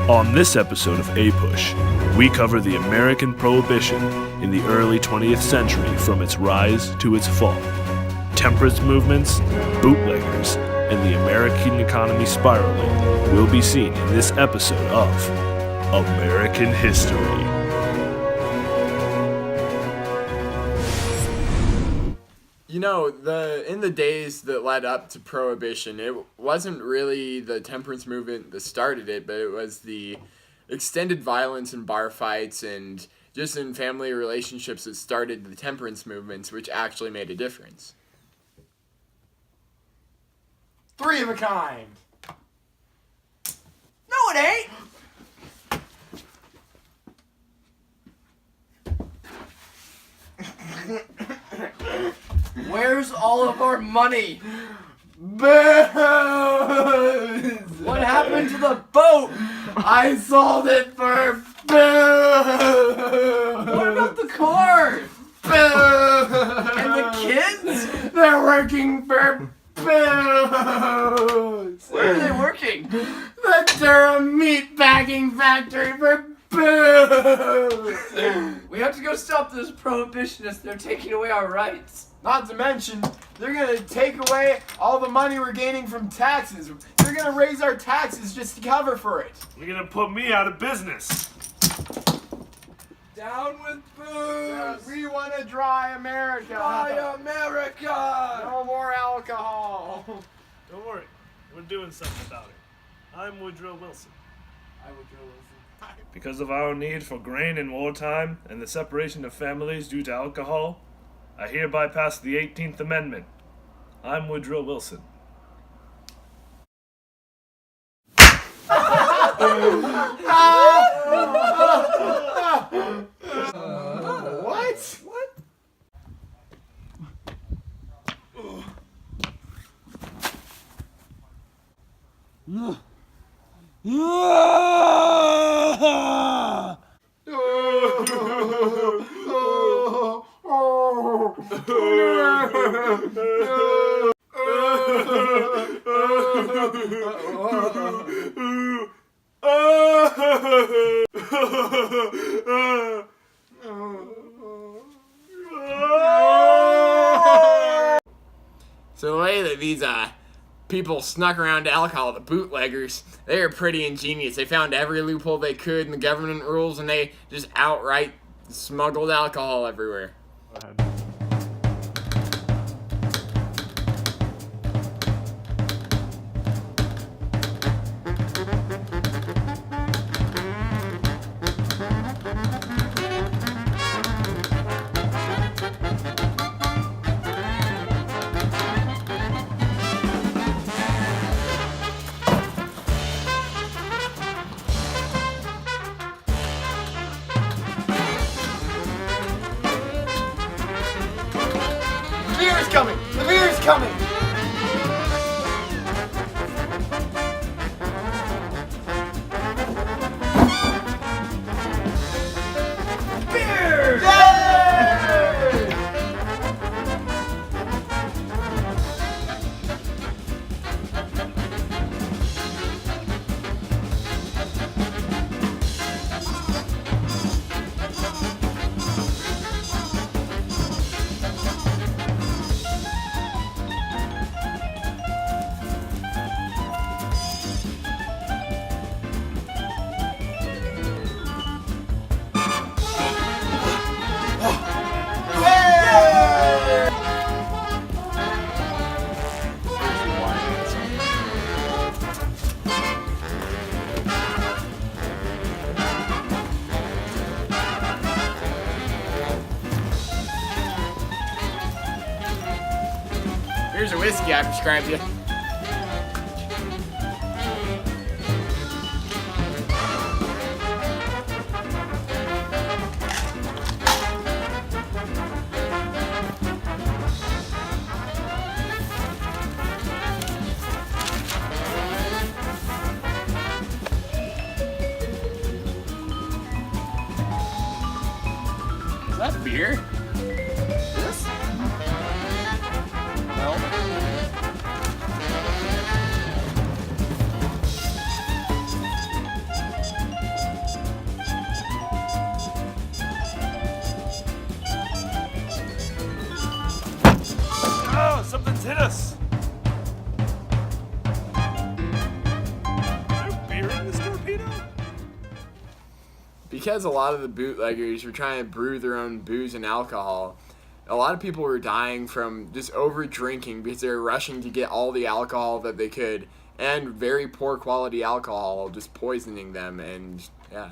On this episode of APUSH, we cover the American Prohibition in the early 20th century from its rise to its fall, temperance movements, bootleggers, and the American economy spiraling will be seen in this episode of American History. You know, in the days that led up to Prohibition, it wasn't really the temperance movement that started it, but it was the extended violence in bar fights and just in family relationships that started the temperance movements, which actually made a difference. Three of a kind. No, it ain't. Where's all of our money? Booze! What happened to the boat? I sold it for booze! What about the car? Booze! And the kids? They're working for booze! Where are they working? The Durham meat packing factory for booze! We have to go stop those prohibitionists. They're taking away our rights. Not to mention, they're gonna take away all the money we're gaining from taxes. They're gonna raise our taxes just to cover for it. You're gonna put me out of business. Down with booze! We want a dry America. Dry America! No more alcohol. Don't worry, we're doing something about it. I'm Woodrow Wilson. Because of our need for grain in wartime and the separation of families due to alcohol, I hereby pass the 18th Amendment. I'm Woodrow Wilson. What? So the way that these people snuck around alcohol, the bootleggers, they were pretty ingenious. They found every loophole they could in the government rules, and they just outright smuggled alcohol everywhere. The beer is coming! Beer! Yay! Here's a whiskey I prescribed you. Is that beer? This? No. Just hit us! Is there beer in this torpedo? Because a lot of the bootleggers were trying to brew their own booze and alcohol, a lot of people were dying from just over drinking because they were rushing to get all the alcohol that they could, and very poor quality alcohol just poisoning them, and yeah.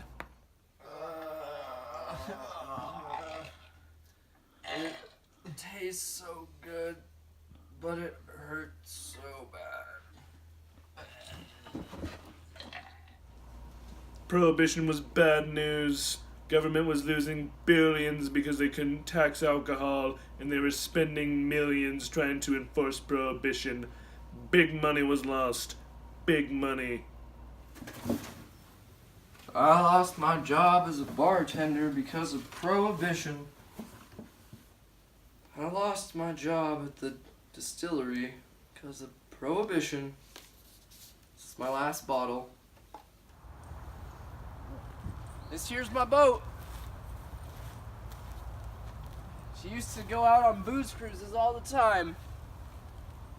It tastes so good, but it hurts so bad. Prohibition was bad news. Government was losing billions because they couldn't tax alcohol, and they were spending millions trying to enforce prohibition. Big money was lost. Big money. I lost my job as a bartender because of prohibition. I lost my job at the distillery because of prohibition. This is my last bottle. This here's my boat. She used to go out on booze cruises all the time.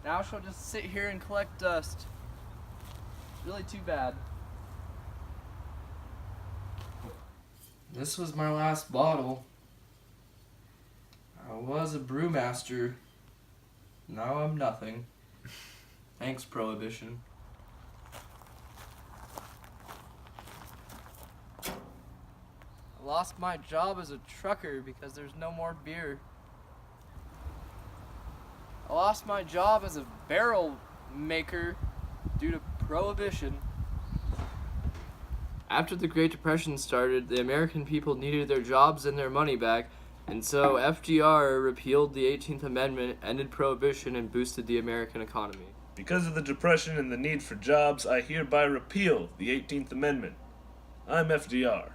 Now she'll just sit here and collect dust. Really too bad. This was my last bottle. I was a brewmaster. Now I'm nothing. Thanks, Prohibition. I lost my job as a trucker because there's no more beer. I lost my job as a barrel maker due to Prohibition. After the Great Depression started, the American people needed their jobs and their money back, and so FDR repealed the 18th Amendment, ended Prohibition, and boosted the American economy. Because of the Depression and the need for jobs, I hereby repeal the 18th Amendment. I'm FDR.